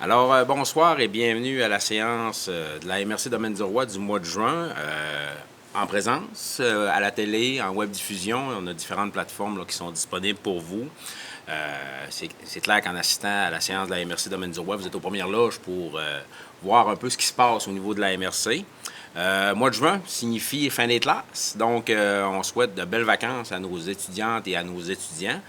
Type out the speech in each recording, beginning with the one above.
Alors, bonsoir et bienvenue à la séance de la MRC Domaine du Roi du mois de juin. En présence, à la télé, en web diffusion, on a différentes plateformes là, qui sont disponibles pour vous. C'est clair qu'en assistant à la séance de la MRC Domaine du Roi, vous êtes aux premières loges pour voir un peu ce qui se passe au niveau de la MRC. Mois de juin signifie fin des classes, donc on souhaite de belles vacances à nos étudiantes et à nos étudiants.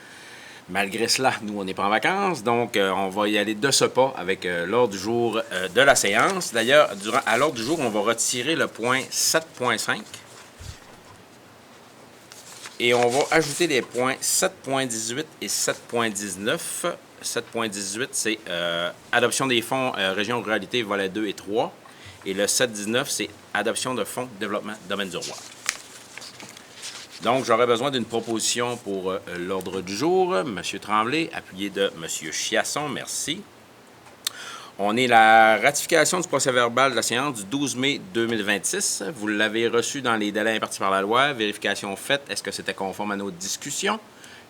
Malgré cela, nous, on n'est pas en vacances, donc on va y aller de ce pas avec l'ordre du jour de la séance. D'ailleurs, à l'ordre du jour, on va retirer le point 7.5 et on va ajouter les points 7.18 et 7.19. 7.18, c'est adoption des fonds Région Ruralité, volets 2 et 3. Et le 7.19, c'est adoption de fonds développement Domaine du Roi. Donc, j'aurais besoin d'une proposition pour l'ordre du jour. M. Tremblay, appuyé de M. Chiasson, merci. On est la ratification du procès-verbal de la séance du 12 mai 2026. Vous l'avez reçu dans les délais impartis par la loi. Vérification faite. Est-ce que c'était conforme à nos discussions?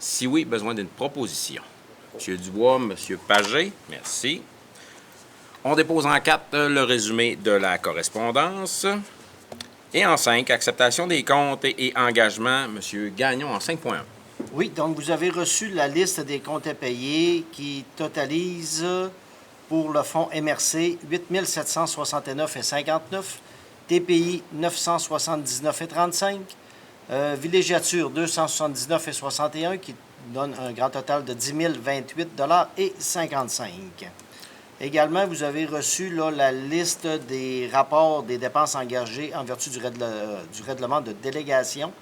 Si oui, besoin d'une proposition. M. Dubois, M. Pagé, merci. On dépose en 4 le résumé de la correspondance. Et en 5, acceptation des comptes et engagements. M. Gagnon en 5.1. Oui, donc vous avez reçu la liste des comptes à payer qui totalise pour le fonds MRC 8 769,59 TPI 979,35 villégiature 279,61 qui donne un grand total de 10 028,55 Également, vous avez reçu là, la liste des rapports des dépenses engagées en vertu du règlement de délégation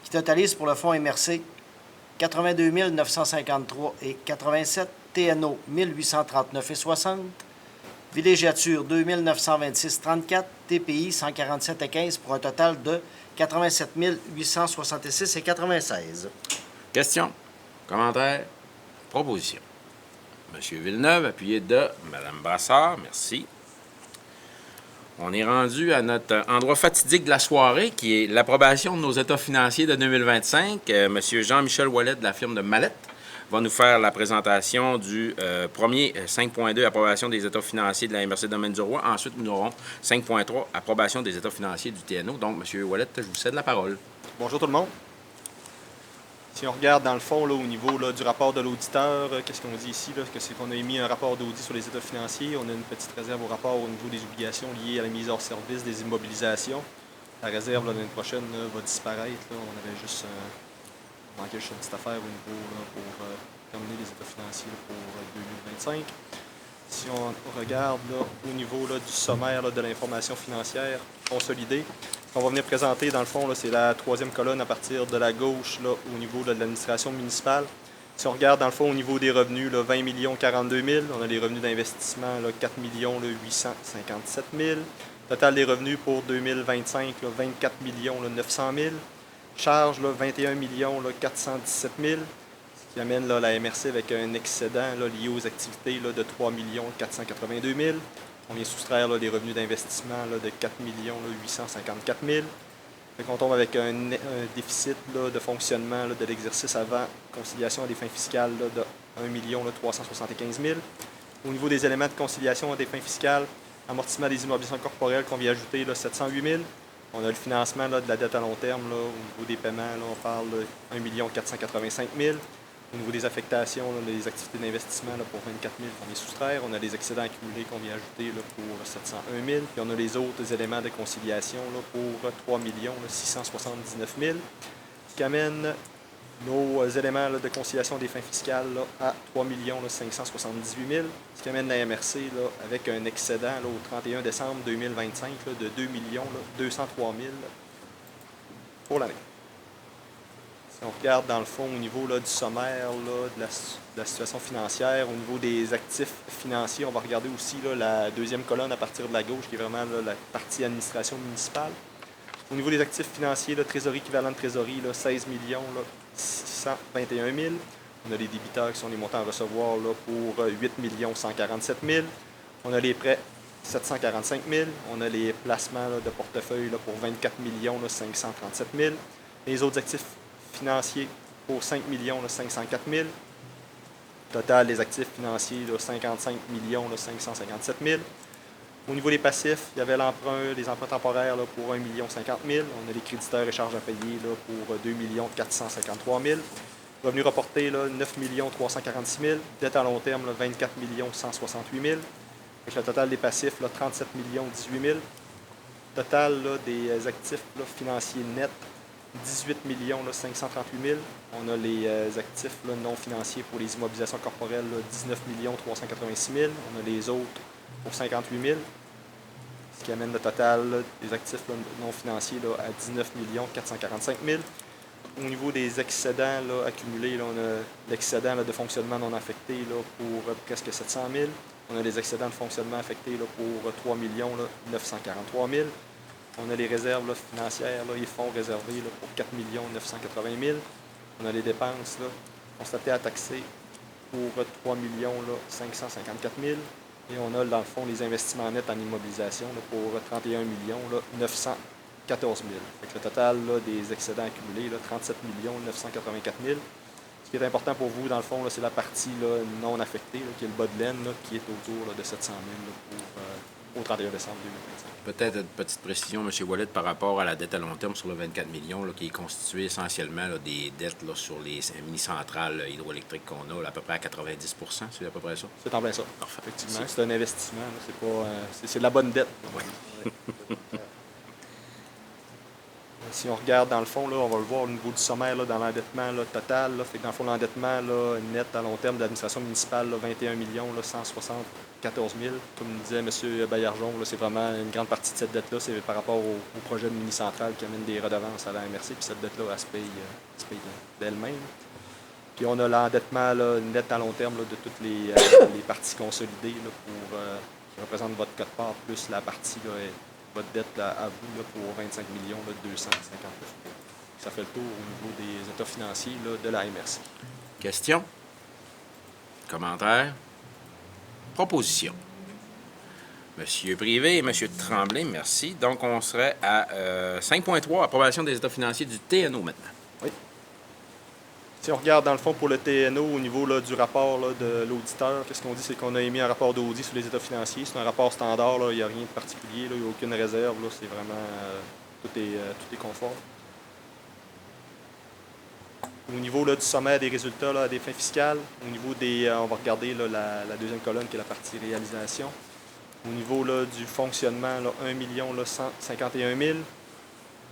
qui totalise pour le fonds MRC 82 953,87 TNO 1839,60 villégiature 2 926,34 TPI 147,15 pour un total de 87 866,96 Questions, commentaires, propositions. M. Villeneuve, appuyé de Mme Brassard, merci. On est rendu à notre endroit fatidique de la soirée, qui est l'approbation de nos états financiers de 2025. M. Jean-Michel Ouellet de la firme de Mallette va nous faire la présentation du premier 5.2, approbation des états financiers de la MRC Domaine du Roi. Ensuite, nous aurons 5.3, approbation des états financiers du TNO. Donc, M. Ouellet, je vous cède la parole. Bonjour tout le monde. Si on regarde dans le fond, là, au niveau là, du rapport de l'auditeur, qu'est-ce qu'on dit ici? C'est qu'on a émis un rapport d'audit sur les états financiers. On a une petite réserve au rapport au niveau des obligations liées à la mise hors service des immobilisations. La réserve l'année prochaine va disparaître. Là. On avait juste manqué juste une petite affaire au niveau pour terminer les états financiers pour 2025. Si on regarde là, au niveau là, du sommaire là, de l'information financière consolidée, ce qu'on va venir présenter, dans le fond, c'est la troisième colonne à partir de la gauche là, au niveau là, de l'administration municipale. Si on regarde, dans le fond, au niveau des revenus, là, 20 042 000, on a les revenus d'investissement, 4 857 000. Total des revenus pour 2025, là, 24 900 000. Charges, là, 21 417 000. Qui amène là, la MRC avec un excédent là, lié aux activités là, de 3 482 000. On vient soustraire là, les revenus d'investissement là, de 4 854 000. Fait qu'on tombe avec un déficit là, de fonctionnement là, de l'exercice avant conciliation à des fins fiscales là, de 1 375 000. Au niveau des éléments de conciliation à des fins fiscales, amortissement des immobilisations corporelles qu'on vient ajouter là, 708 000. On a le financement là, de la dette à long terme. Là, au niveau des paiements, là, on parle de 1 485 000. Au niveau des affectations, là, des activités d'investissement là, pour 24 000 qu'on vient soustraire. On a des excédents accumulés qu'on vient ajouter là, pour 701 000. Puis on a les autres éléments de conciliation là, pour 3 679 000. Ce qui amène nos éléments là, de conciliation des fins fiscales là, à 3 578 000. Ce qui amène la MRC là, avec un excédent là, au 31 décembre 2025 là, de 2 203 000 pour l'année. Si on regarde dans le fond au niveau là, du sommaire là, de la situation financière, au niveau des actifs financiers, on va regarder aussi là, la deuxième colonne à partir de la gauche, qui est vraiment là, la partie administration municipale. Au niveau des actifs financiers, là, trésorerie équivalent de trésorerie, là, 16 621 000. On a les débiteurs qui sont les montants à recevoir là, pour 8 147 000. On a les prêts, 745 000. On a les placements là, de portefeuille là, pour 24 537 000. Les autres actifs financiers pour 5 504 000. Total des actifs financiers, là, 55 557 000. Au niveau des passifs, il y avait l'emprunt, les emprunts temporaires là, pour 1 050 000. On a les créditeurs et charges à payer là, pour 2 453 000. Revenus reportés, là, 9 346 000. Dette à long terme, là, 24 168 000. Avec le total des passifs, là, 37 18 000. Total là, des actifs là, financiers nets, 18 538 000. On a les actifs là, non financiers pour les immobilisations corporelles, là, 19 386 000. On a les autres pour 58 000. Ce qui amène le total là, des actifs là, non financiers là, à 19 445 000. Au niveau des excédents là, accumulés, là, on a l'excédent là, de fonctionnement non affecté là, pour presque 700 000. On a les excédents de fonctionnement affectés là, pour 3 943 000. On a les réserves là, financières, là, les fonds réservés là, pour 4 980 000. On a les dépenses là, constatées à taxer pour 3 554 000. Et on a, dans le fond, les investissements nets en immobilisation là, pour 31 914 000. Fait que le total là, des excédents accumulés, là, 37 984 000. Ce qui est important pour vous, dans le fond, là, c'est la partie là, non affectée, là, qui est le bas de laine, là, qui est autour là, de 700 000 là, au 31 décembre 2025. Peut-être une petite précision, M. Ouellet, par rapport à la dette à long terme sur le 24 millions, là, qui est constituée essentiellement là, des dettes là, sur les mini-centrales hydroélectriques qu'on a, là, à peu près à 90 %, c'est à peu près ça? C'est en plein ça. Parfait. Effectivement, c'est un investissement. Là, c'est pas, c'est de la bonne dette. Oui. Si on regarde dans le fond, là, on va le voir au niveau du sommaire là, dans l'endettement là, total. Là, fait que dans le fond, l'endettement là, net à long terme de l'administration municipale, là, 21 174 000. Comme disait M. Baillargeon, là, c'est vraiment une grande partie de cette dette-là, c'est par rapport au projet de mini-centrale qui amène des redevances à la MRC. Puis cette dette-là, elle se paye d'elle-même. Puis on a l'endettement là, net à long terme là, de toutes les parties consolidées là, qui représentent votre quote-part, plus la partie là, votre dette là, à vous là, pour 25 259 000. Ça fait le tour au niveau des états financiers là, de la MRC. Questions? Commentaires? Propositions? Monsieur Privé et Monsieur Tremblay, merci. Donc, on serait à 5.3, approbation des états financiers du TNO maintenant. Oui. Si on regarde dans le fond pour le TNO au niveau là, du rapport là, de l'auditeur, qu'est-ce qu'on dit? C'est qu'on a émis un rapport d'audit sur les états financiers. C'est un rapport standard, il n'y a rien de particulier, il n'y a aucune réserve. Là, c'est vraiment tout est conforme. Au niveau là, du sommaire des résultats là, à des fins fiscales, au niveau des. On va regarder là, la deuxième colonne qui est la partie réalisation. Au niveau là, du fonctionnement, là, 1 151 000.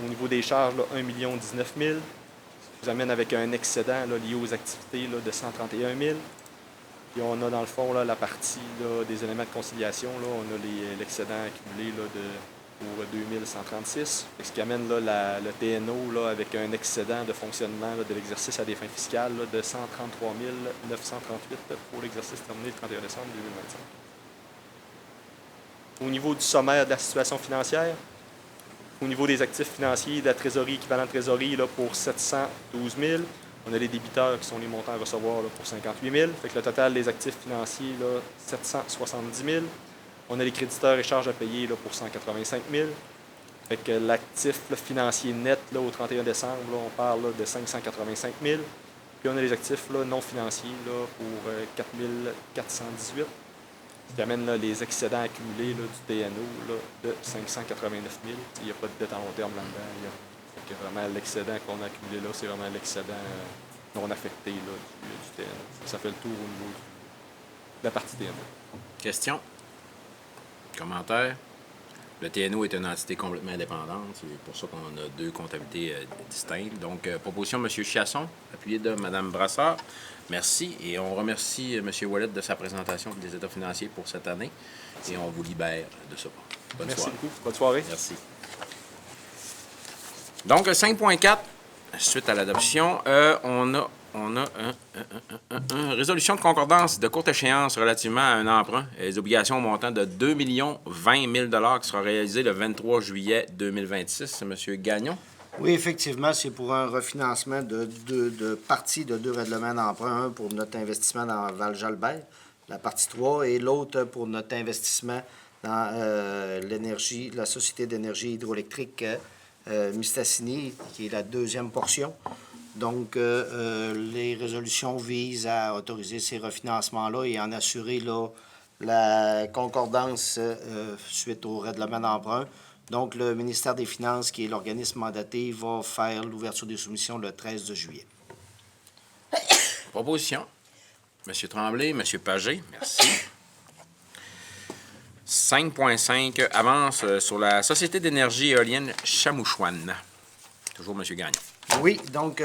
Au niveau des charges, là, 1 019 000. Vous amène avec un excédent là, lié aux activités là, de 131 000. Puis on a dans le fond là, la partie là, des éléments de conciliation. Là, on a l'excédent accumulé là, pour 2136. Ce qui amène là, le TNO là, avec un excédent de fonctionnement là, de l'exercice à des fins fiscales là, de 133 938 pour l'exercice terminé le 31 décembre 2025. Au niveau du sommaire de la situation financière, au niveau des actifs financiers, de la trésorerie, équivalent de trésorerie là, pour 712 000. On a les débiteurs qui sont les montants à recevoir là, pour 58 000. Fait que le total des actifs financiers, là, 770 000. On a les créditeurs et charges à payer là, pour 185 000. Fait que l'actif là, financier net là, au 31 décembre, là, on parle là, de 585 000. Puis on a les actifs là, non financiers là, pour 4 418. Ce qui amène là, les excédents accumulés là, du TNO là, de 589 000. Il n'y a pas de dette à long terme là-dedans. Fait que vraiment, l'excédent qu'on a accumulé là, c'est vraiment l'excédent non affecté là, du TNO. Ça fait le tour au niveau de la partie TNO. Questions? Commentaires? Le TNO est une entité complètement indépendante. C'est pour ça qu'on a deux comptabilités distinctes. Donc, proposition de M. Chasson, appuyée de Mme Brassard. Merci. Et on remercie M. Ouellet de sa présentation des états financiers pour cette année. Et on vous libère de ce pas. Bonne Merci soirée. beaucoup. Bonne soirée. Merci. Donc, 5.4, suite à l'adoption, on a une résolution de concordance de courte échéance relativement à un emprunt et les obligations au montant de 2 020 000 qui sera réalisé le 23 juillet 2026. M. Gagnon. Oui, effectivement, c'est pour un refinancement de partie de deux règlements d'emprunt. Un pour notre investissement dans Val-Jalbert, la partie 3, et l'autre pour notre investissement dans l'énergie, la Société d'énergie hydroélectrique Mistassini, qui est la deuxième portion. Donc, les résolutions visent à autoriser ces refinancements-là et en assurer là, la concordance suite au règlement d'emprunt. Donc, le ministère des Finances, qui est l'organisme mandaté, va faire l'ouverture des soumissions le 13 juillet. Proposition. M. Tremblay, M. Pagé, merci. 5.5, avance sur la Société d'énergie éolienne Chamouchouane. Toujours M. Gagnon. Oui, donc,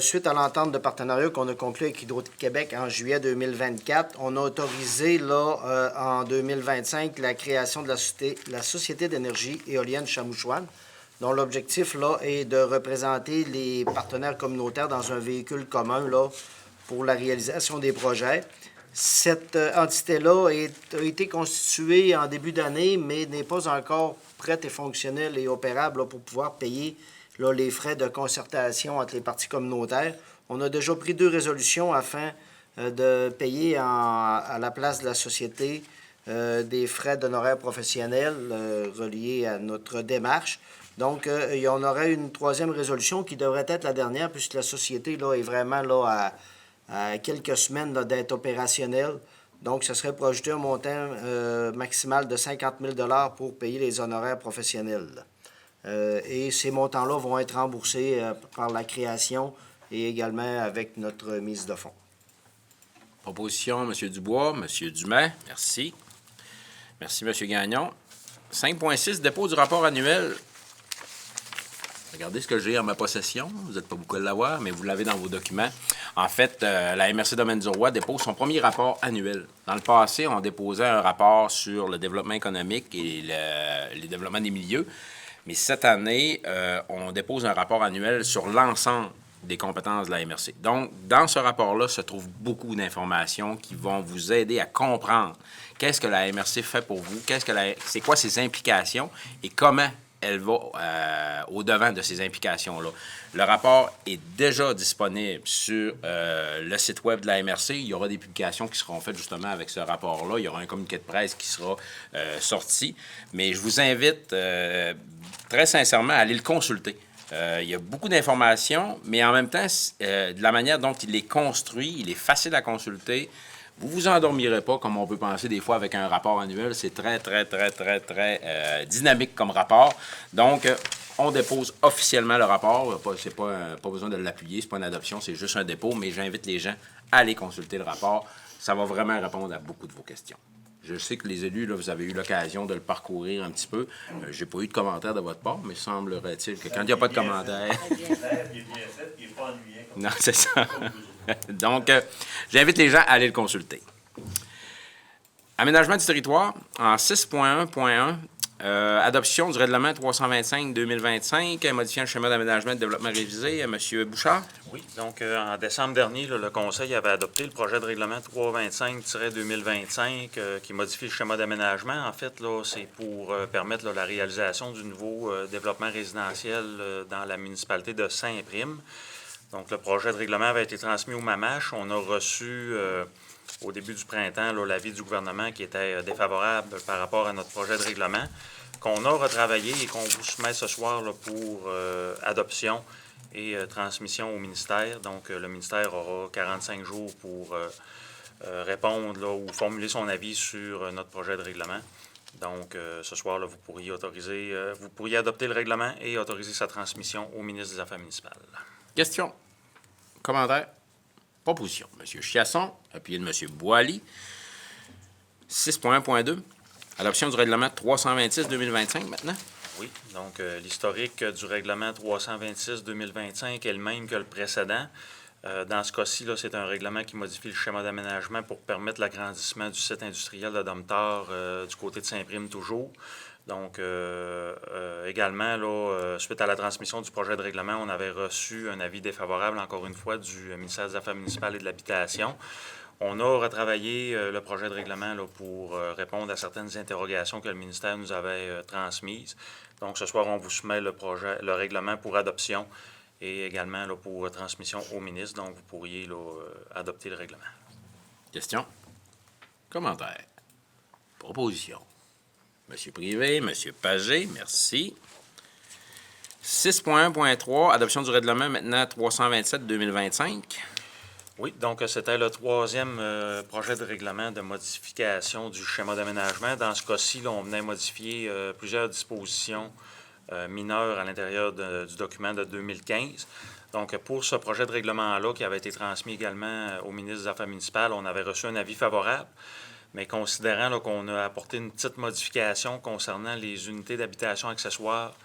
suite à l'entente de partenariat qu'on a conclue avec Hydro-Québec en juillet 2024, on a autorisé là, en 2025 la création de la Société d'énergie éolienne Chamouchouane, dont l'objectif là, est de représenter les partenaires communautaires dans un véhicule commun là, pour la réalisation des projets. Cette entité-là a été constituée en début d'année, mais n'est pas encore prête et fonctionnelle et opérable là, pour pouvoir payer là, les frais de concertation entre les parties communautaires. On a déjà pris 2 résolutions afin de payer à la place de la société des frais d'honoraires professionnels reliés à notre démarche. Donc, il y en aurait une 3e résolution qui devrait être la dernière, puisque la société là, est vraiment là, à quelques semaines là, d'être opérationnelle. Donc, ce serait pour ajouter un montant maximal de 50 000 $ pour payer les honoraires professionnels. Et ces montants-là vont être remboursés par la création et également avec notre mise de fonds. Proposition, M. Dubois, M. Dumais, merci. Merci, M. Gagnon. 5.6, dépôt du rapport annuel. Regardez ce que j'ai en ma possession. Vous n'êtes pas beaucoup à l'avoir, mais vous l'avez dans vos documents. En fait, la MRC Domaine du Roi dépose son premier rapport annuel. Dans le passé, on déposait un rapport sur le développement économique et le développement des milieux. Mais cette année, on dépose un rapport annuel sur l'ensemble des compétences de la MRC. Donc, dans ce rapport-là, se trouvent beaucoup d'informations qui vont vous aider à comprendre qu'est-ce que la MRC fait pour vous, c'est quoi ses implications et comment elle va au-devant de ces implications-là. Le rapport est déjà disponible sur le site web de la MRC. Il y aura des publications qui seront faites justement avec ce rapport-là. Il y aura un communiqué de presse qui sera sorti. Mais je vous invite très sincèrement à aller le consulter. Il y a beaucoup d'informations, mais en même temps, de la manière dont il est construit, il est facile à consulter. Vous ne vous endormirez pas, comme on peut penser des fois avec un rapport annuel. C'est très, très, très, très, très dynamique comme rapport. Donc, on dépose officiellement le rapport. C'est pas besoin de l'appuyer, c'est pas une adoption, c'est juste un dépôt, mais j'invite les gens à aller consulter le rapport. Ça va vraiment répondre à beaucoup de vos questions. Je sais que les élus, là, vous avez eu l'occasion de le parcourir un petit peu. J'ai pas eu de commentaires de votre part, mais semblerait-il que quand il n'y a pas de commentaires... Il est bien fait, il n'est pas ennuyant. Non, c'est ça. Donc, j'invite les gens à aller le consulter. Aménagement du territoire, en 6.1.1, adoption du règlement 325-2025, modifiant le schéma d'aménagement et de développement révisé. M. Bouchard? Oui, donc en décembre dernier, là, le Conseil avait adopté le projet de règlement 325-2025 qui modifie le schéma d'aménagement. En fait, là, c'est pour permettre là, la réalisation du nouveau développement résidentiel dans la municipalité de Saint-Prime. Donc, le projet de règlement avait été transmis au MAMACH. On a reçu au début du printemps là, l'avis du gouvernement qui était défavorable par rapport à notre projet de règlement, qu'on a retravaillé et qu'on vous soumet ce soir là, pour adoption et transmission au ministère. Donc, le ministère aura 45 jours pour répondre là, ou formuler son avis sur notre projet de règlement. Donc, ce soir, là, vous pourriez adopter le règlement et autoriser sa transmission au ministre des Affaires municipales. Question. Commentaire. Proposition. M. Chiasson, appuyé de M. Boily. 6.1.2. Adoption du règlement 326-2025 maintenant. Oui, donc l'historique du règlement 326-2025 est le même que le précédent. Dans ce cas-ci, là, c'est un règlement qui modifie le schéma d'aménagement pour permettre l'agrandissement du site industriel de Domtar du côté de Saint-Prime toujours. Donc, également, là, suite à la transmission du projet de règlement, on avait reçu un avis défavorable, encore une fois, du ministère des Affaires municipales et de l'Habitation. On a retravaillé le projet de règlement là, pour répondre à certaines interrogations que le ministère nous avait transmises. Donc, ce soir, on vous soumet le règlement pour adoption et également là, pour transmission au ministre. Donc, vous pourriez là, adopter le règlement. Question. Commentaire. Proposition. M. Privé, M. Pagé, merci. 6.1.3, adoption du règlement maintenant 327-2025. Oui, donc c'était le troisième projet de règlement de modification du schéma d'aménagement. Dans ce cas-ci, là, on venait modifier plusieurs dispositions mineures à l'intérieur du document de 2015. Donc, pour ce projet de règlement-là, qui avait été transmis également au ministre des Affaires municipales, on avait reçu un avis favorable, mais considérant là, qu'on a apporté une petite modification concernant les unités d'habitation accessoires,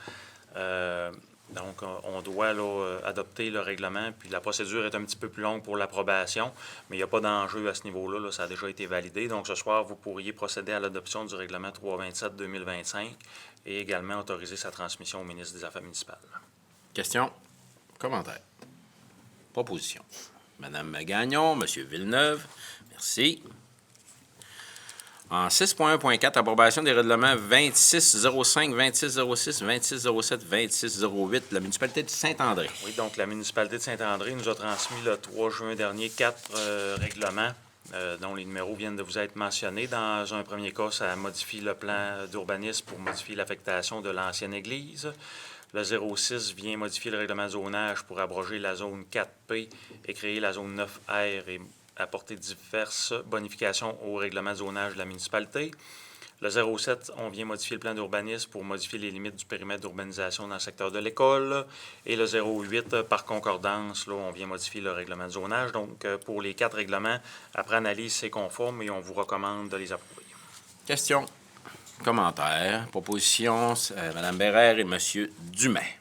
donc, on doit là, adopter le règlement, puis la procédure est un petit peu plus longue pour l'approbation, mais il n'y a pas d'enjeu à ce niveau-là, là, ça a déjà été validé. Donc, ce soir, vous pourriez procéder à l'adoption du règlement 327-2025 et également autoriser sa transmission au ministre des Affaires municipales. Questions? Commentaires? Propositions? Madame Gagnon, Monsieur Villeneuve, merci. En 6.1.4, approbation des règlements 2605, 2606, 2607, 2608, la municipalité de Saint-André. Oui, donc la municipalité de Saint-André nous a transmis le 3 juin dernier 4 règlements dont les numéros viennent de vous être mentionnés. Dans un premier cas, ça modifie le plan d'urbanisme pour modifier l'affectation de l'ancienne église. Le 06 vient modifier le règlement de zonage pour abroger la zone 4P et créer la zone 9R et apporter diverses bonifications au règlement de zonage de la municipalité. Le 07, on vient modifier le plan d'urbanisme pour modifier les limites du périmètre d'urbanisation dans le secteur de l'école. Et le 08, par concordance, là, on vient modifier le règlement de zonage. Donc, pour les 4 règlements, après analyse, c'est conforme et on vous recommande de les approuver. Questions? Commentaires? Propositions? Mme Bérère et M. Dumais.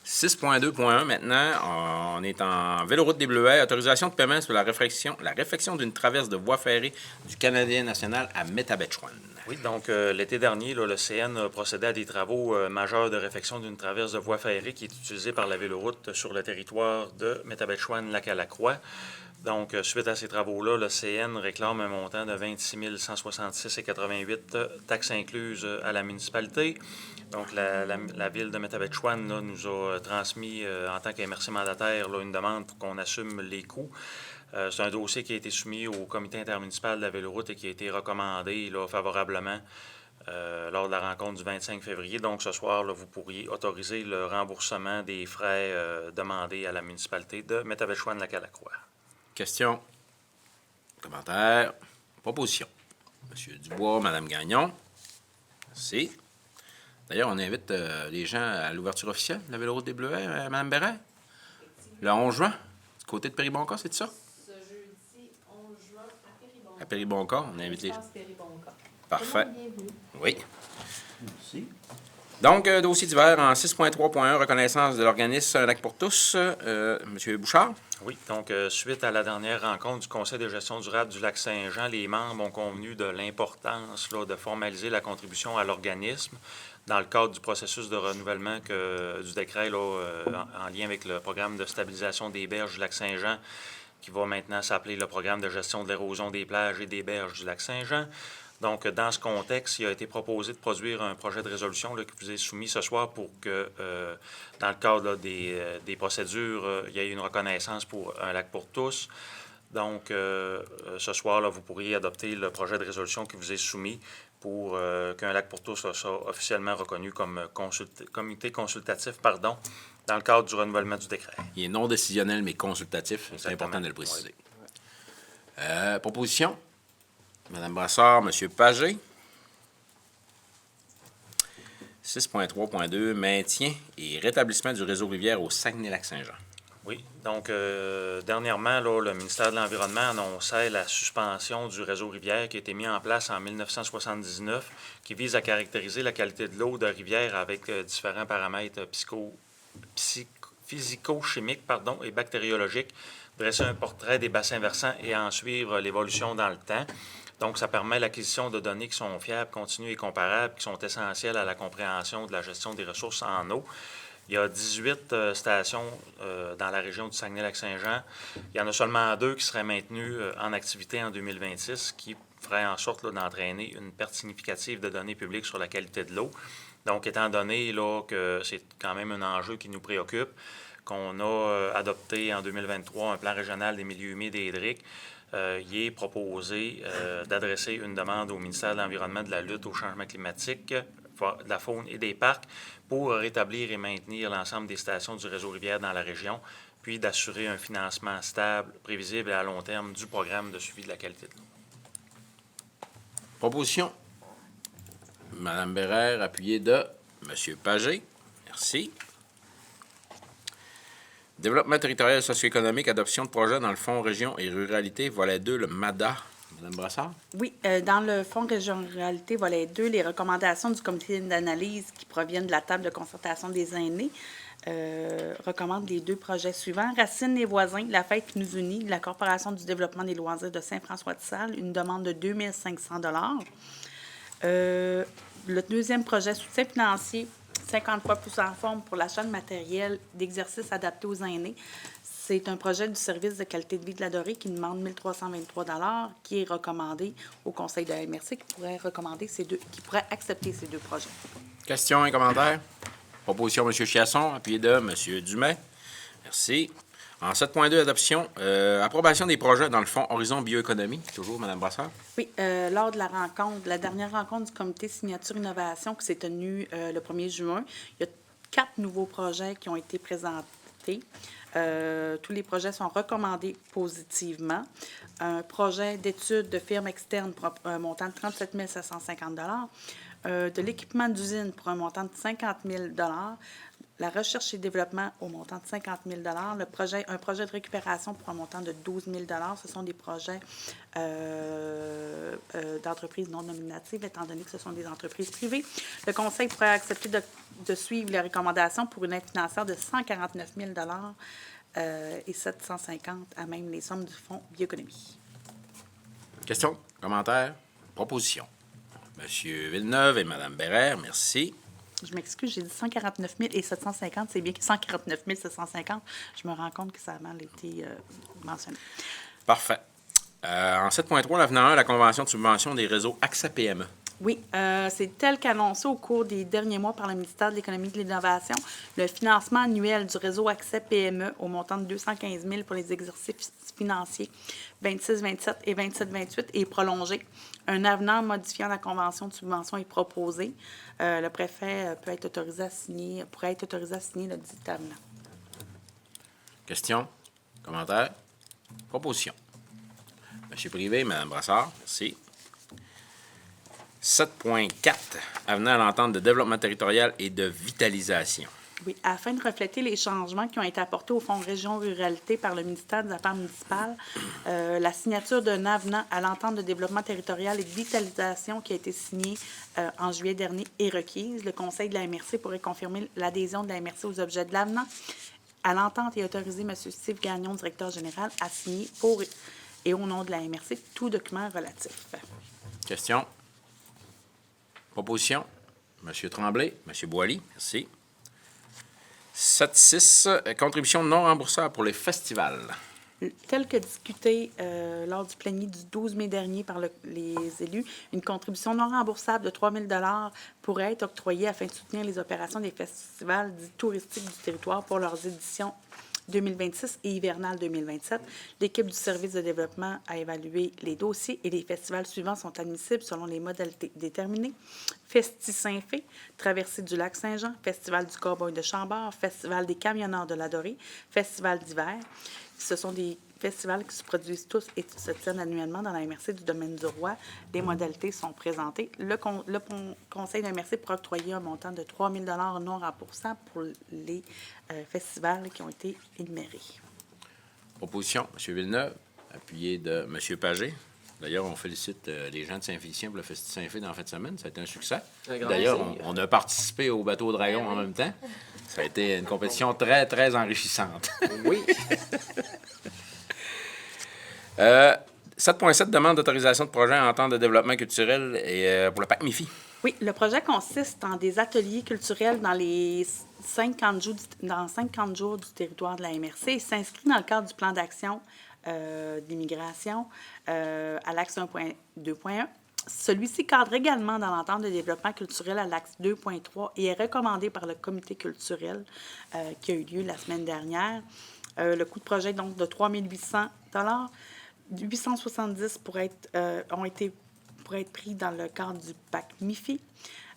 6.2.1 maintenant, on est en Véloroute des Bleuets, autorisation de paiement sur la réfection d'une traverse de voie ferrée du Canadien national à Métabetchouan. Oui, donc l'été dernier, là, le CN a procédé à des travaux majeurs de réfection d'une traverse de voie ferrée qui est utilisée par la Véloroute sur le territoire de Métabetchouan-Lac-à-la-Croix. Donc, suite à ces travaux-là, le CN réclame un montant de 26 166,88 taxes incluses à la municipalité. Donc, la ville de Métabetchouan nous a transmis, en tant qu'MRC mandataire, là, une demande pour qu'on assume les coûts. C'est un dossier qui a été soumis au comité intermunicipal de la Véloroute et qui a été recommandé là, favorablement lors de la rencontre du 25 février. Donc, ce soir, là, vous pourriez autoriser le remboursement des frais demandés à la municipalité de Métabetchouan-Lac-à-la-Croix. Questions? Commentaires? Propositions? M. Dubois, Mme Gagnon. Merci. D'ailleurs, on invite les gens à l'ouverture officielle de la Véloroute des Bleuets, Mme Bérère, le 11 juin, du côté de Péribonka, c'est ça? Ce jeudi 11 juin à Péribonka. À Péribonka, on invite les gens. Péribonka. Parfait. Bienvenue. Oui. Merci. Donc, dossier d'hiver en 6.3.1, reconnaissance de l'organisme Un lac pour tous. M. Bouchard. Oui, donc suite à la dernière rencontre du Conseil de gestion durable du lac Saint-Jean, les membres ont convenu de l'importance là, de formaliser la contribution à l'organisme dans le cadre du processus de renouvellement du décret là, en lien avec le programme de stabilisation des berges du lac Saint-Jean, qui va maintenant s'appeler le programme de gestion de l'érosion des plages et des berges du lac Saint-Jean. Donc, dans ce contexte, il a été proposé de produire un projet de résolution là, qui vous est soumis ce soir pour que, dans le cadre là, des procédures, il y ait une reconnaissance pour un lac pour tous. Donc, ce soir, là, vous pourriez adopter le projet de résolution qui vous est soumis pour qu'un lac pour tous soit officiellement reconnu comme comité consultatif, dans le cadre du renouvellement du décret. Il est non décisionnel, mais consultatif. C'est Exactement. important de le préciser. Proposition? Mme Brassard, M. Pagé. 6.3.2, maintien et rétablissement du réseau rivière au Saguenay-Lac-Saint-Jean. Oui, donc dernièrement, là, le ministère de l'Environnement annonçait la suspension du réseau rivière qui a été mis en place en 1979, qui vise à caractériser la qualité de l'eau de rivière avec différents paramètres physico-chimiques et bactériologiques, dresser un portrait des bassins versants et en suivre l'évolution dans le temps. Donc, ça permet l'acquisition de données qui sont fiables, continues et comparables, qui sont essentielles à la compréhension de la gestion des ressources en eau. Il y a 18 stations dans la région du Saguenay-Lac-Saint-Jean. Il y en a seulement 2 qui seraient maintenues en activité en 2026, qui ferait en sorte là, d'entraîner une perte significative de données publiques sur la qualité de l'eau. Donc, étant donné là, que c'est quand même un enjeu qui nous préoccupe, qu'on a adopté en 2023 un plan régional des milieux humides et hydriques, il est proposé d'adresser une demande au ministère de l'Environnement, de la lutte au changement climatique, de la faune et des parcs pour rétablir et maintenir l'ensemble des stations du réseau rivière dans la région, puis d'assurer un financement stable, prévisible et à long terme du programme de suivi de la qualité de l'eau. Proposition. Madame Bérère, appuyée de Monsieur Pagé. Merci. Développement territorial et socio-économique, adoption de projets dans le Fonds Région et Ruralité, volet 2, le MADA. Madame Brassard? Oui, dans le Fonds Région Ruralité, volet 2, les recommandations du comité d'analyse qui proviennent de la table de concertation des aînés recommandent les 2 projets suivants. Racine et voisins, la fête qui nous unit, la Corporation du développement des loisirs de Saint-François-de-Sales, une demande de 2 500 $. Le deuxième projet, soutien financier, 50 fois plus en forme pour l'achat de matériel d'exercice adapté aux aînés. C'est un projet du service de qualité de vie de la Dorée qui demande 1 323 $, qui est recommandé au Conseil de la MRC, qui pourrait accepter ces 2 projets. Questions et commentaires? Proposition, M. Chiasson, appuyé de M. Dumais. Merci. En 7.2, adoption, approbation des projets dans le Fonds Horizon Bioéconomie. Toujours, Mme Brassard. Oui, lors de la dernière rencontre du comité Signature Innovation qui s'est tenue le 1er juin, il y a 4 nouveaux projets qui ont été présentés. Tous les projets sont recommandés positivement. Un projet d'étude de firme externe pour un montant de 37 750 $, de l'équipement d'usine pour un montant de 50 000 $, la recherche et développement au montant de 50 000 $, un projet de récupération pour un montant de 12 000 $. Ce sont des projets d'entreprises non nominatives, étant donné que ce sont des entreprises privées. Le Conseil pourrait accepter de suivre les recommandations pour une aide financière de 149 000 $ et 750 à même les sommes du Fonds Bioéconomie. Questions, commentaires, propositions. M. Villeneuve et Mme Bérère, merci. Je m'excuse, j'ai dit 149 000 et 750, c'est bien que 149 750. Je me rends compte que ça a mal été mentionné. Parfait. En 7.3, l'avenant 1, la convention de subvention des réseaux AXA-PME. Oui, c'est tel qu'annoncé au cours des derniers mois par le ministère de l'Économie et de l'Innovation. Le financement annuel du réseau Accès PME au montant de 215 000 pour les exercices financiers 26-27 et 27-28 est prolongé. Un avenant modifiant la convention de subvention est proposé. Le préfet pourrait être autorisé à signer le dit avenant. Questions, commentaires, propositions. M. Privé, Mme Brassard, merci. 7.4, avenant à l'entente de développement territorial et de vitalisation. Oui, afin de refléter les changements qui ont été apportés au Fonds Région Ruralité par le ministère des Affaires municipales, la signature d'un avenant à l'entente de développement territorial et de vitalisation qui a été signée en juillet dernier est requise. Le Conseil de la MRC pourrait confirmer l'adhésion de la MRC aux objets de l'avenant à l'entente et autoriser M. Steve Gagnon, directeur général, à signer pour et au nom de la MRC tout document relatif. Questions? Proposition? M. Tremblay, M. Boily, merci. 7.6, contribution non remboursable pour les festivals. Tel que discuté lors du plénier du 12 mai dernier par les élus, une contribution non remboursable de 3 000 $ pourrait être octroyée afin de soutenir les opérations des festivals dits touristiques du territoire pour leurs éditions 2026 et hivernale 2027. L'équipe du service de développement a évalué les dossiers et les festivals suivants sont admissibles selon les modalités déterminées. Festi Saint-Fé, Traversée du lac Saint-Jean, Festival du Cowboy de Chambord, Festival des camionneurs de la Dorée, Festival d'hiver. Ce sont des festivals qui se produisent tous et se tiennent annuellement dans la MRC du Domaine du Roi. Les modalités sont présentées. Le Conseil de la MRC pourra octroyer un montant de 3 000 $ non remboursables pour les festivals qui ont été énumérés. Proposition, M. Villeneuve, appuyé de M. Pagé. D'ailleurs, on félicite les gens de Saint-Félicien pour le Festi Saint-Fé dans la fin de semaine. Ça a été un succès. D'ailleurs, on a participé au bateau Dragon en même temps. Ça a été une compétition très, très enrichissante. Oui. 7.7, demande d'autorisation de projet en entente de développement culturel et pour le parc MIFI. Oui, le projet consiste en des ateliers culturels dans les 50 jours du territoire de la MRC et s'inscrit dans le cadre du plan d'action d'immigration à l'axe 1.2.1. Celui-ci cadre également dans l'entente de développement culturel à l'axe 2.3 et est recommandé par le comité culturel qui a eu lieu la semaine dernière. Le coût de projet est donc de 3 800 $. 870 pourraient être pris dans le cadre du PAC MIFI.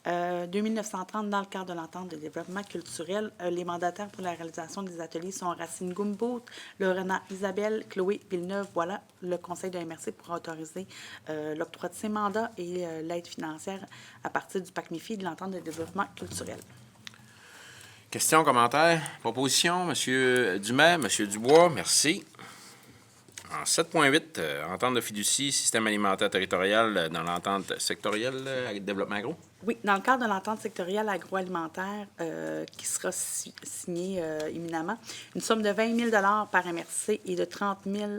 2 930 dans le cadre de l'entente de développement culturel. Les mandataires pour la réalisation des ateliers sont Racine Gumbout, Lorena Isabelle, Chloé Villeneuve. Voilà, le Conseil de MRC pourra autoriser l'octroi de ces mandats et l'aide financière à partir du PACMIFI et de l'entente de développement culturel. Questions, commentaires, propositions? M. Dumais, M. Dubois, merci. En 7.8, entente de fiducie, système alimentaire territorial dans l'entente sectorielle développement agro. Oui, dans le cadre de l'entente sectorielle agroalimentaire qui sera signée imminemment, une somme de 20 000 par MRC et de 30 000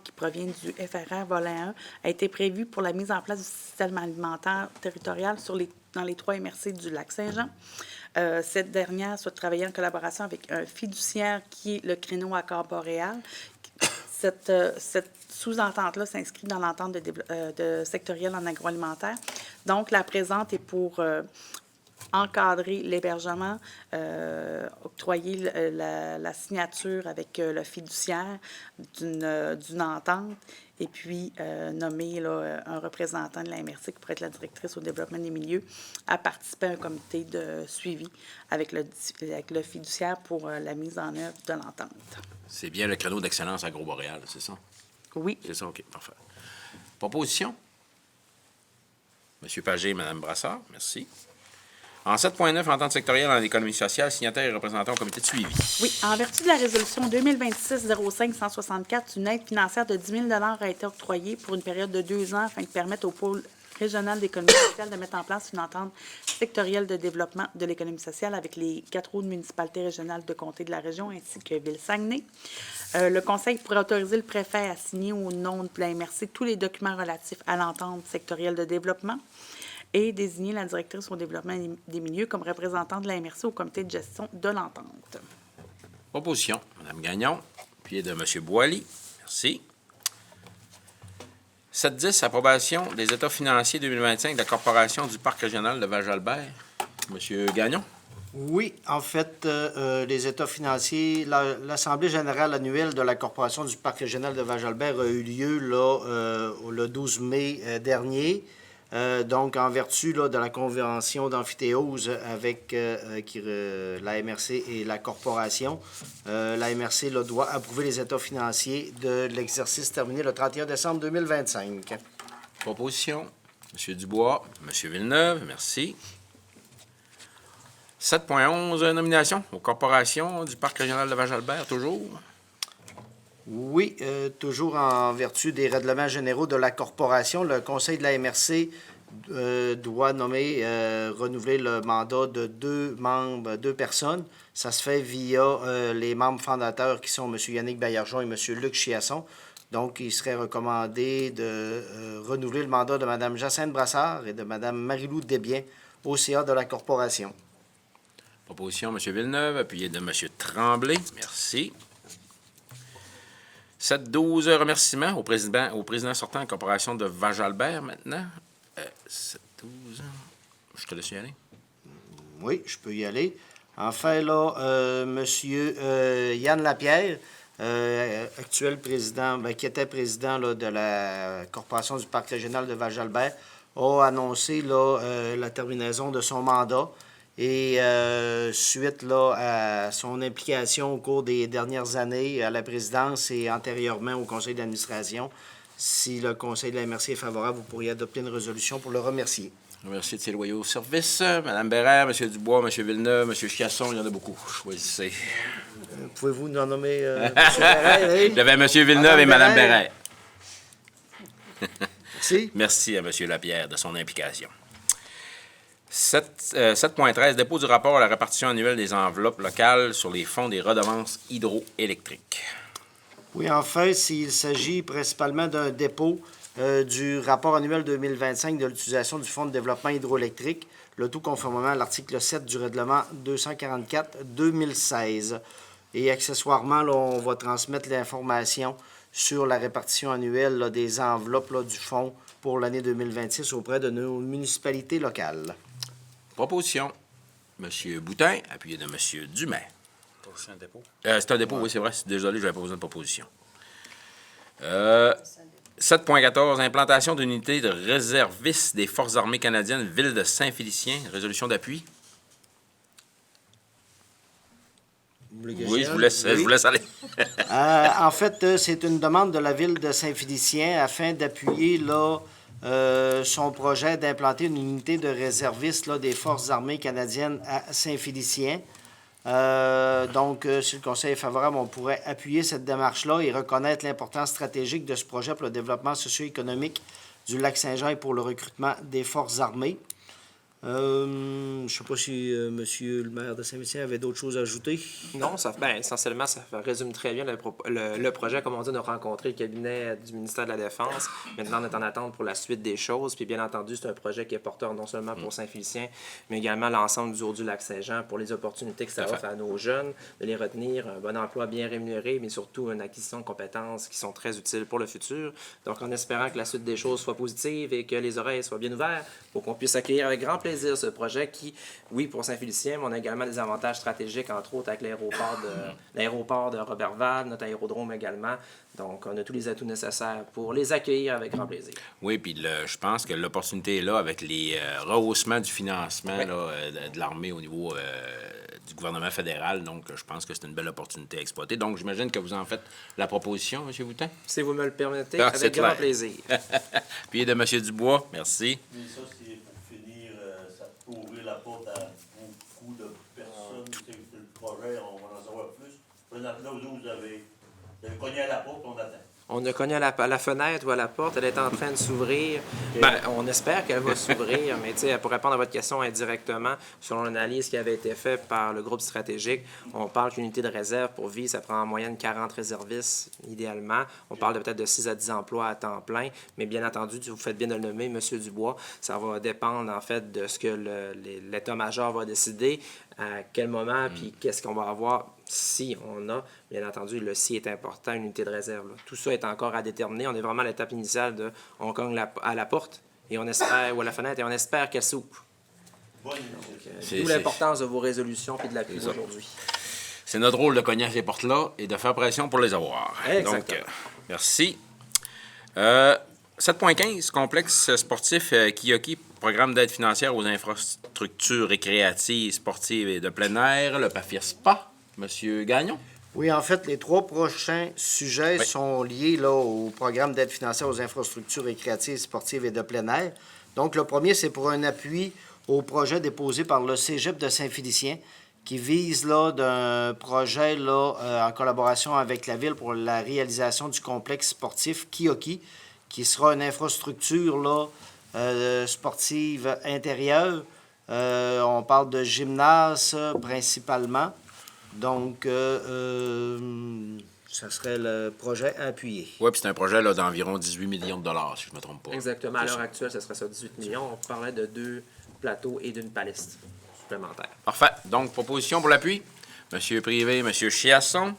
qui proviennent du FRR volet 1 a été prévue pour la mise en place du système alimentaire territorial dans les 3 MRC du Lac-Saint-Jean. Cette dernière souhaite travailler en collaboration avec un fiduciaire qui est le Créneau Accord Boréal. Cette sous-entente-là s'inscrit dans l'entente de sectorielle en agroalimentaire. Donc, la présente est pour encadrer l'hébergement, octroyer la signature avec le fiduciaire d'une entente et puis nommer là, un représentant de la MRC qui pourrait être la directrice au développement des milieux à participer à un comité de suivi avec le fiduciaire pour la mise en œuvre de l'entente. C'est bien le créneau d'excellence agro-boréal, c'est ça? Oui. C'est ça, OK, parfait. Proposition? M. Pagé et Mme Brassard, merci. En 7.9, entente sectorielle en économie sociale, signataire et représentant au comité de suivi. Oui, en vertu de la résolution 2026-05-164, une aide financière de 10 000 a été octroyée pour une période de 2 ans afin de permettre au pôle régional d'économie sociale de mettre en place une entente sectorielle de développement de l'économie sociale avec les 4 autres municipalités régionales de comté de la région ainsi que Ville-Saguenay. Le Conseil pourrait autoriser le préfet à signer au nom de la MRC tous les documents relatifs à l'entente sectorielle de développement et désigner la directrice au développement des milieux comme représentante de la MRC au comité de gestion de l'entente. Proposition, Mme Gagnon, puis de M. Boily, merci. 7.10, approbation des états financiers 2025 de la Corporation du Parc régional de Val-Jalbert. M. Gagnon. Oui, en fait, les états financiers, l'Assemblée générale annuelle de la Corporation du Parc régional de Val-Jalbert a eu lieu là, le 12 mai dernier. Donc, en vertu là, de la convention d'amphithéose avec la MRC et la Corporation, la MRC là, doit approuver les états financiers de l'exercice terminé le 31 décembre 2025. Proposition, M. Dubois, M. Villeneuve, merci. 7.11, nomination aux corporations du Parc régional de Val-Jalbert, toujours. Oui, toujours en vertu des règlements généraux de la Corporation, le Conseil de la MRC doit renouveler le mandat de 2 membres, 2 personnes. Ça se fait via les membres fondateurs qui sont M. Yannick Baillargeon et M. Luc Chiasson. Donc, il serait recommandé de renouveler le mandat de Mme Jacinthe Brassard et de Mme Marie-Lou Desbiens au CA de la Corporation. Proposition, M. Villeneuve, appuyé de M. Tremblay, merci. 7.12, remerciements au président sortant de la Corporation de Val-Jalbert maintenant. 7.12, je te laisse y aller. Oui, je peux y aller. Enfin, là, M. Yann Lapierre, actuel président, qui était président là, de la Corporation du Parc régional de Val-Jalbert, a annoncé là, la terminaison de son mandat. Et suite là, à son implication au cours des dernières années à la présidence et antérieurement au conseil d'administration, si le conseil de la MRC est favorable, vous pourriez adopter une résolution pour le remercier. Remercier de ses loyaux services. Mme Bérère, M. Dubois, M. Villeneuve, M. Chiasson, il y en a beaucoup. Choisissez. Pouvez-vous nous en nommer M. Bérère? Il y avait M. Villeneuve et Mme Bérère. Merci. Merci à M. Lapierre de son implication. 7.13, dépôt du rapport à la répartition annuelle des enveloppes locales sur les fonds des redevances hydroélectriques. Oui, enfin, il s'agit principalement d'un dépôt du rapport annuel 2025 de l'utilisation du Fonds de développement hydroélectrique, le tout conformément à l'article 7 du règlement 244-2016. Et accessoirement, là, on va transmettre l'information sur la répartition annuelle là, des enveloppes là, du fonds pour l'année 2026 auprès de nos municipalités locales. Proposition. M. Boutin, appuyé de M. Dumais. C'est un dépôt. C'est un dépôt, oui, c'est vrai. Désolé, je n'avais pas besoin de proposition. 7.14, implantation d'une unité de réservistes des Forces armées canadiennes, ville de Saint-Félicien. Résolution d'appui. Oui, je vous laisse aller. En fait, c'est une demande de la ville de Saint-Félicien afin d'appuyer là, son projet d'implanter une unité de réservistes là, des Forces armées canadiennes à Saint-Félicien. Donc, si le Conseil est favorable, on pourrait appuyer cette démarche-là et reconnaître l'importance stratégique de ce projet pour le développement socio-économique du Lac-Saint-Jean et pour le recrutement des Forces armées. Je ne sais pas si monsieur le maire de Saint-Félicien avait d'autres choses à ajouter. Non, essentiellement, ça résume très bien le projet. Comme on dit, on a rencontré le cabinet du ministère de la Défense. Maintenant, on est en attente pour la suite des choses. Puis, bien entendu, c'est un projet qui est porteur non seulement pour Saint-Félicien, mais également l'ensemble du Haut-du-Lac-Saint-Jean pour les opportunités que ça offre à nos jeunes, de les retenir, un bon emploi bien rémunéré, mais surtout une acquisition de compétences qui sont très utiles pour le futur. Donc, en espérant que la suite des choses soit positive et que les oreilles soient bien ouvertes pour qu'on puisse accueillir avec grand plaisir ce projet qui, oui, pour Saint-Félicien, mais on a également des avantages stratégiques, entre autres avec l'aéroport de Roberval, notre aérodrome également. Donc, on a tous les atouts nécessaires pour les accueillir avec grand plaisir. Oui, puis je pense que l'opportunité est là avec les rehaussements du financement là, de l'armée au niveau du gouvernement fédéral. Donc, je pense que c'est une belle opportunité à exploiter. Donc, j'imagine que vous en faites la proposition, M. Boutin. Si vous me le permettez, C'est avec grand clair. plaisir. Puis de M. Dubois, merci. Mais ça, c'est pour finir, ça peut ouvrir la porte à beaucoup de personnes. C'est le projet, on va en savoir plus. Présentement, vous avez cogné à la porte, on attend. On a cogné à la fenêtre ou à la porte, elle est en train de s'ouvrir. On espère qu'elle va s'ouvrir, mais pour répondre à votre question indirectement, selon l'analyse qui avait été faite par le groupe stratégique, on parle qu'une unité de réserve pour vie, ça prend en moyenne 40 réservistes, idéalement. On parle de peut-être de 6 à 10 emplois à temps plein, mais bien entendu, vous faites bien de le nommer, M. Dubois, ça va dépendre en fait de ce que l'état-major va décider, à quel moment, puis qu'est-ce qu'on va avoir. Si on a, bien entendu, le si est important, une unité de réserve. Là. Tout ça est encore à déterminer. On est vraiment à l'étape initiale de on cogne à la porte et on espère, ou à la fenêtre et on espère qu'elle s'ouvre. D'où l'importance de vos résolutions et de l'appui aujourd'hui. C'est notre rôle de cogner à ces portes-là et de faire pression pour les avoir. Exactement. Donc, merci. 7.15, complexe sportif Kiyoki, programme d'aide financière aux infrastructures récréatives, sportives et de plein air, le PAFIR-SPA. Monsieur Gagnon? Oui, en fait, les 3 prochains sujets sont liés là, au programme d'aide financière aux infrastructures récréatives, sportives et de plein air. Donc, le premier, c'est pour un appui au projet déposé par le Cégep de Saint-Félicien qui vise là, d'un projet là, en collaboration avec la Ville pour la réalisation du complexe sportif Kiyoki, qui sera une infrastructure là, sportive intérieure. On parle de gymnase principalement. Donc, ça serait le projet à appuyer. Oui, puis c'est un projet là, d'environ 18 millions de dollars, si je ne me trompe pas. Exactement. À l'heure actuelle, ce serait ça, 18 millions. On parlait de 2 plateaux et d'une paliste supplémentaire. Parfait. Donc, proposition pour l'appui. Monsieur Privé, Monsieur Chiasson.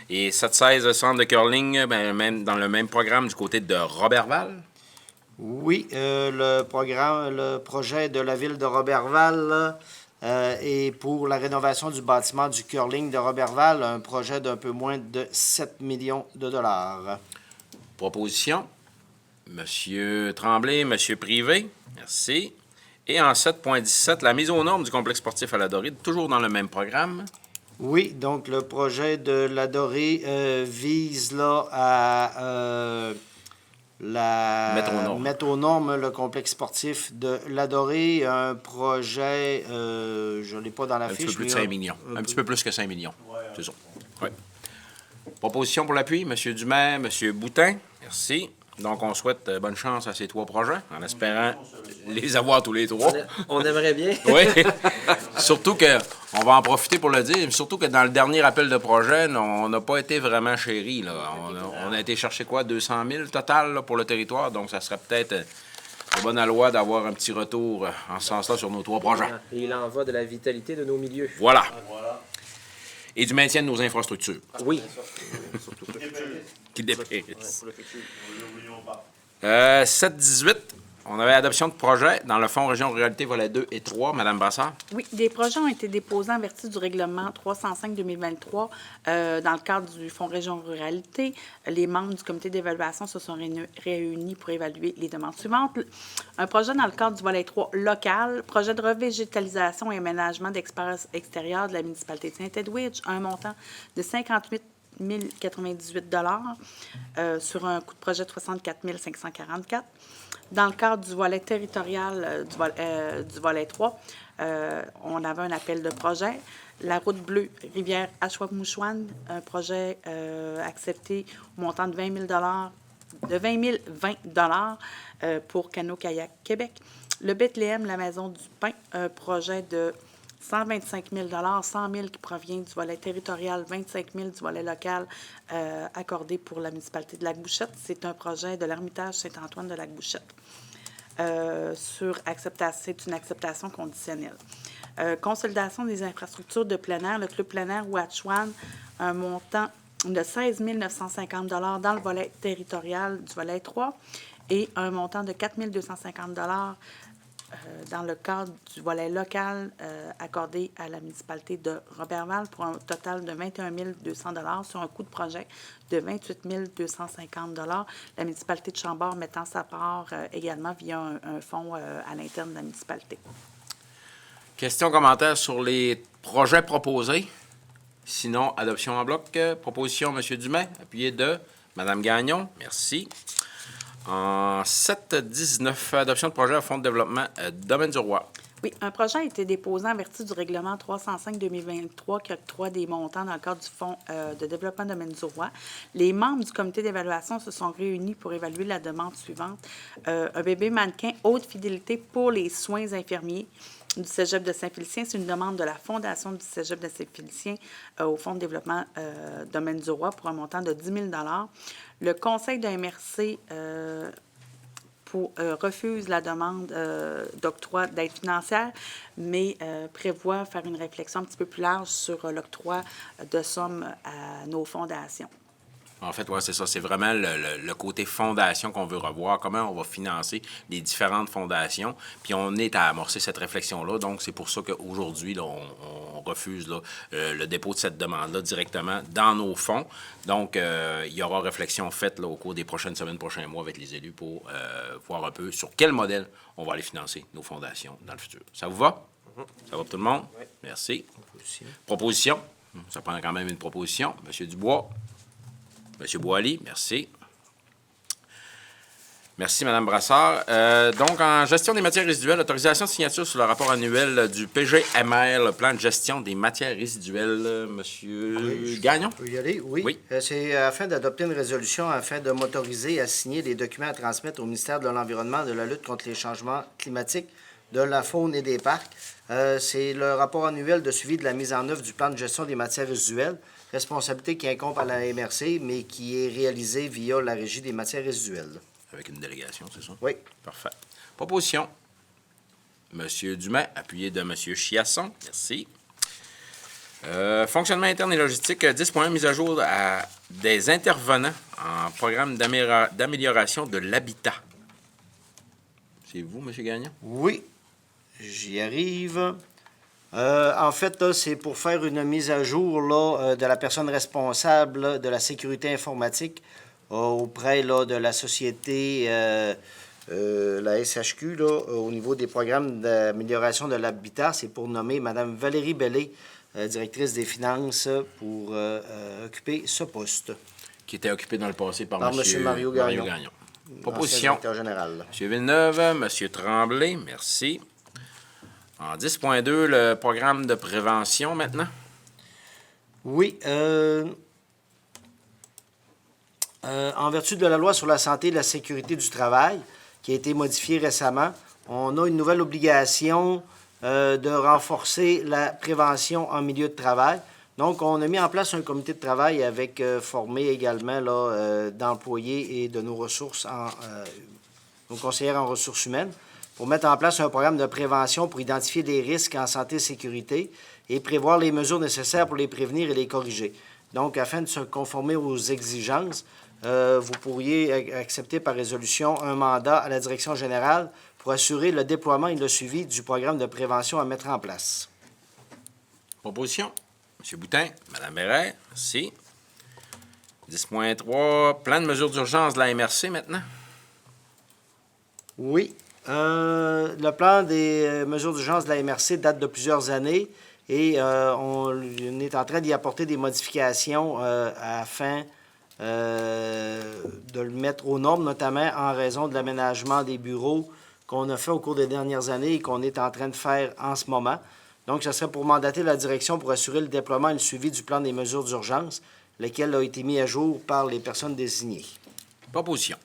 Et 7-16 centre de curling, même dans le même programme du côté de Roberval. Oui, le projet de la Ville de Roberval et pour la rénovation du bâtiment du curling de Roberval, un projet d'un peu moins de 7 millions de dollars. Proposition. Monsieur Tremblay, Monsieur Privé. Merci. Et en 7.17, la mise aux normes du complexe sportif à la Dorée, toujours dans le même programme. Oui, donc le projet de la Dorée vise là à mettre aux normes le complexe sportif de la Dorée, un projet, je ne l'ai pas dans la fiche. Un petit peu plus de 5 millions. Un petit peu plus que 5 millions. C'est ça. Oui. Proposition pour l'appui, M. Dumais, M. Boutin. Merci. Donc, on souhaite bonne chance à ces 3 projets, en espérant les avoir tous les 3. On aimerait bien. Oui. Surtout que, on va en profiter pour le dire, surtout que dans le dernier appel de projet, on n'a pas été vraiment chéris. Là. On a été chercher quoi, 200 000 total là, pour le territoire, donc ça serait peut-être de bonne loi d'avoir un petit retour en ce sens-là sur nos 3 projets. Et il en va de la vitalité de nos milieux. Voilà. Et du maintien de nos infrastructures. Oui. Qui dépérissent. 7-18, On avait adoption de projets dans le Fonds Région Ruralité, volet 2 et 3. Madame Brassard? Oui, des projets ont été déposés en vertu du règlement 305-2023 dans le cadre du Fonds Région Ruralité. Les membres du comité d'évaluation se sont réunis pour évaluer les demandes suivantes. Un projet dans le cadre du volet 3 local, projet de revégétalisation et aménagement d'espace extérieur de la municipalité de Saint-Edwidge, un montant de 58 098 sur un coût de projet de 64 544. Dans le cadre du volet territorial du volet 3, on avait un appel de projet. La route bleue, rivière Ashwaubenon, un projet accepté au montant de 20 020 pour Cano-Kayak Québec. Le Bethléem, la Maison du Pain, un projet de 125 000 100 000 qui provient du volet territorial, 25 000 du volet local accordé pour la municipalité de Lac-Bouchette. C'est un projet de l'Ermitage Saint-Antoine de Lac-Bouchette. C'est une acceptation conditionnelle. Consolidation des infrastructures de plein air. Le club plein air Ouatchouane, un montant de 16 950 dans le volet territorial du volet 3 et un montant de 4 250 dans le cadre du volet local accordé à la municipalité de Roberval pour un total de 21 200 sur un coût de projet de 28 250 La municipalité de Chambord mettant sa part également via un fonds à l'interne de la municipalité. Questions, commentaires sur les projets proposés? Sinon, adoption en bloc. Proposition, M. Dumais, appuyé de Mme Gagnon. Merci. En 7-19, adoption de projet à fonds de développement Domaine du Roi. Oui, un projet a été déposé en vertu du règlement 305-2023 qui octroie des montants dans le cadre du Fonds de développement Domaine du Roi. Les membres du comité d'évaluation se sont réunis pour évaluer la demande suivante. Un bébé mannequin haute fidélité pour les soins infirmiers du Cégep de Saint-Félicien. C'est une demande de la Fondation du Cégep de Saint-Félicien au Fonds de développement Domaine du Roi pour un montant de 10 000 Le Conseil de MRC refuse la demande d'octroi d'aide financière, mais prévoit faire une réflexion un petit peu plus large sur l'octroi de sommes à nos fondations. En fait, oui, c'est ça. C'est vraiment le côté fondation qu'on veut revoir, comment on va financer les différentes fondations. Puis on est à amorcer cette réflexion-là. Donc, c'est pour ça qu'aujourd'hui, là, on refuse là, le dépôt de cette demande-là directement dans nos fonds. Donc, il y aura réflexion faite là, au cours des prochaines semaines, prochains mois avec les élus pour voir un peu sur quel modèle on va aller financer nos fondations dans le futur. Ça vous va? Ça va pour tout le monde? Oui. Merci. Proposition. Ça prend quand même une proposition. M. Dubois. M. Boily, merci. Merci, Mme Brassard. Donc, en gestion des matières résiduelles, autorisation de signature sur le rapport annuel du PGMR, le plan de gestion des matières résiduelles. M. Gagnon? Je peux y aller? Oui. C'est afin d'adopter une résolution afin de m'autoriser à signer les documents à transmettre au ministère de l'Environnement, de la lutte contre les changements climatiques, de la faune et des parcs. C'est le rapport annuel de suivi de la mise en œuvre du plan de gestion des matières résiduelles, responsabilité qui incombe à la MRC, mais qui est réalisée via la Régie des matières résiduelles. Avec une délégation, c'est ça? Oui. Parfait. Proposition. M. Dumais, appuyé de M. Chiasson. Merci. Fonctionnement interne et logistique, 10 points, mise à jour des intervenants en programme d'amélioration de l'habitat. C'est vous, M. Gagnon? Oui. J'y arrive. En fait, là, c'est pour faire une mise à jour là, de la personne responsable là, de la sécurité informatique auprès là, de la société, la SHQ, là, au niveau des programmes d'amélioration de l'habitat. C'est pour nommer Mme Valérie Bellé, directrice des finances, pour occuper ce poste. Qui était occupé dans le passé par M. Mario Gagnon. Proposition. Directeur général. M. Villeneuve, M. Tremblay, merci. En 10.2, le programme de prévention maintenant. Oui. En vertu de la loi sur la santé et la sécurité du travail, qui a été modifiée récemment, on a une nouvelle obligation de renforcer la prévention en milieu de travail. Donc, on a mis en place un comité de travail avec formé également d'employés et de nos ressources, nos conseillères en ressources humaines, pour mettre en place un programme de prévention pour identifier des risques en santé et sécurité et prévoir les mesures nécessaires pour les prévenir et les corriger. Donc, afin de se conformer aux exigences, vous pourriez accepter par résolution un mandat à la direction générale pour assurer le déploiement et le suivi du programme de prévention à mettre en place. Proposition. M. Boutin, Mme Bérère, merci. 10.3, plan de mesures d'urgence de la MRC maintenant. Oui. Le plan des mesures d'urgence de la MRC date de plusieurs années et on est en train d'y apporter des modifications afin de le mettre aux normes, notamment en raison de l'aménagement des bureaux qu'on a fait au cours des dernières années et qu'on est en train de faire en ce moment. Donc, ce serait pour mandater la direction pour assurer le déploiement et le suivi du plan des mesures d'urgence, lequel a été mis à jour par les personnes désignées. Proposition.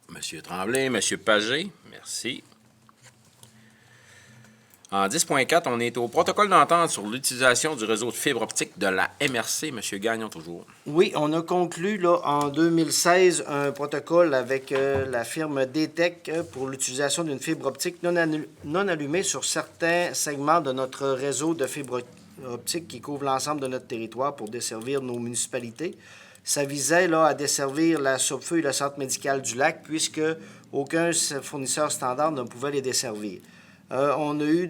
M. Tremblay, M. Pagé, merci. En 10.4, on est au protocole d'entente sur l'utilisation du réseau de fibre optique de la MRC. M. Gagnon, toujours. Oui, on a conclu là, en 2016 un protocole avec la firme DTEC pour l'utilisation d'une fibre optique non allumée sur certains segments de notre réseau de fibre optique qui couvre l'ensemble de notre territoire pour desservir nos municipalités. Ça visait là, à desservir la Sopfeu et le centre médical du lac puisque aucun fournisseur standard ne pouvait les desservir. On a eu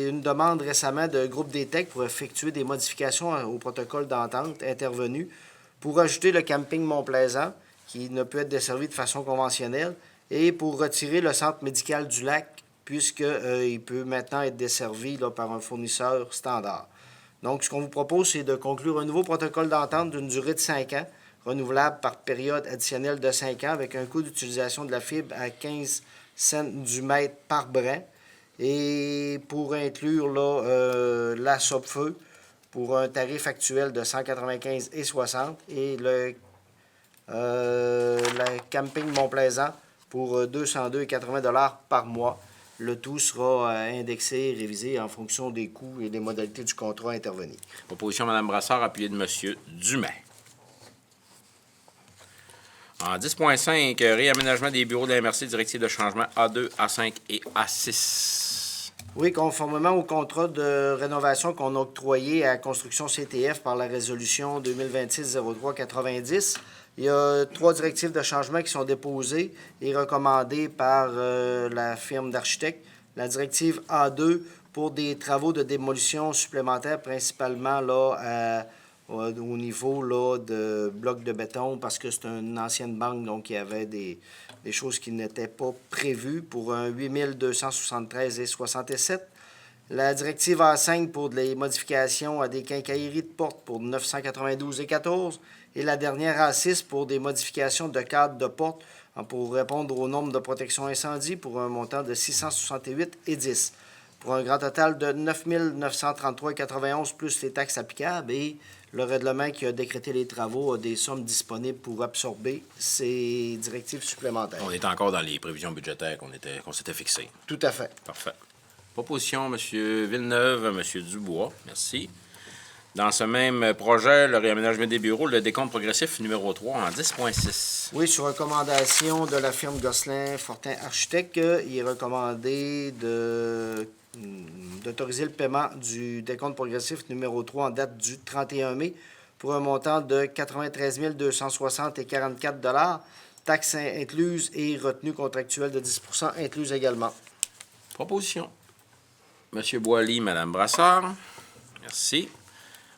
une demande récemment de groupe DTEC pour effectuer des modifications au protocole d'entente intervenu pour ajouter le camping Mont-Plaisant, qui ne peut être desservi de façon conventionnelle, et pour retirer le centre médical du lac, puisqu'il peut maintenant être desservi là, par un fournisseur standard. Donc, ce qu'on vous propose, c'est de conclure un nouveau protocole d'entente d'une durée de 5 ans, renouvelable par période additionnelle de 5 ans, avec un coût d'utilisation de la fibre à 15 cents du mètre par brin, et pour inclure là, la Sopfeu pour un tarif actuel de 195,60 et le camping Mont-Plaisant pour 202,80 par mois. Le tout sera indexé et révisé en fonction des coûts et des modalités du contrat intervenu. Proposition Mme Brassard, appuyée de M. Dumais. En 10.5, réaménagement des bureaux de la MRC, directive de changement A2, A5 et A6. Oui, conformément au contrat de rénovation qu'on a octroyé à Construction CTF par la résolution 2026-03-90, il y a 3 directives de changement qui sont déposées et recommandées par la firme d'architectes. La directive A2 pour des travaux de démolition supplémentaires, principalement là, au niveau là, de blocs de béton, parce que c'est une ancienne banque, donc il y avait des choses qui n'étaient pas prévues pour un 8273,67. La directive A5 pour des modifications à des quincailleries de porte pour 992,14. Et la dernière A6 pour des modifications de cadres de porte pour répondre aux normes de protection incendie pour un montant de 668,10. Pour un grand total de 9 933,91 plus les taxes applicables et le règlement qui a décrété les travaux a des sommes disponibles pour absorber ces directives supplémentaires. On est encore dans les prévisions budgétaires qu'on s'était fixées. Tout à fait. Parfait. Proposition, M. Villeneuve, M. Dubois, merci. Dans ce même projet, le réaménagement des bureaux, le décompte progressif numéro 3 en 10.6. Oui, sur recommandation de la firme Gosselin-Fortin Architectes, il est recommandé d'autoriser le paiement du décompte progressif numéro 3 en date du 31 mai pour un montant de 93 260,44 taxes incluses et retenues contractuelles de 10 incluses également. Proposition. M. Boily, Mme Brassard, merci.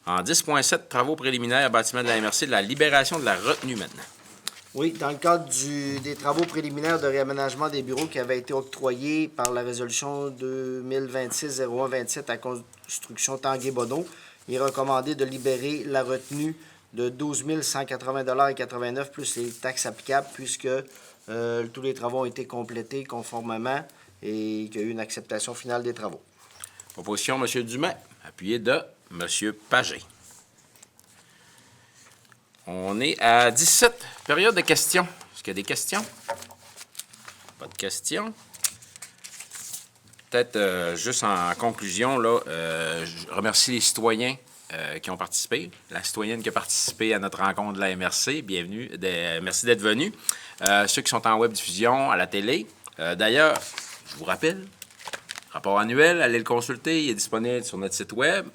En 10.7, travaux préliminaires, bâtiment de la MRC, de la libération de la retenue maintenant. Oui, dans le cadre des travaux préliminaires de réaménagement des bureaux qui avaient été octroyés par la résolution 2026-01-27 à Construction Tanguay-Bodon, il est recommandé de libérer la retenue de 12 180,89 plus les taxes applicables puisque tous les travaux ont été complétés conformément et qu'il y a eu une acceptation finale des travaux. Proposition, M. Dumais, appuyé de M. Pagé. On est à 17, période de questions. Est-ce qu'il y a des questions? Pas de questions. Peut-être juste en conclusion, là, je remercie les citoyens qui ont participé. La citoyenne qui a participé à notre rencontre de la MRC, bienvenue. Merci d'être venu. Ceux qui sont en web diffusion, à la télé. D'ailleurs, je vous rappelle, rapport annuel, allez le consulter, il est disponible sur notre site web.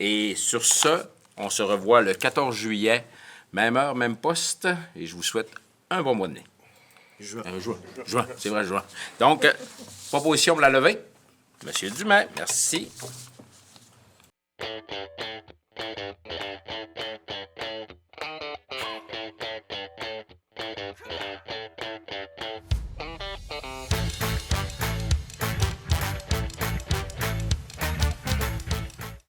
Et sur ce, on se revoit le 14 juillet Même heure, même poste, et je vous souhaite un bon mois de mai. Juin, c'est vrai, juin. Donc, proposition pour la levée. Monsieur Dumais, merci.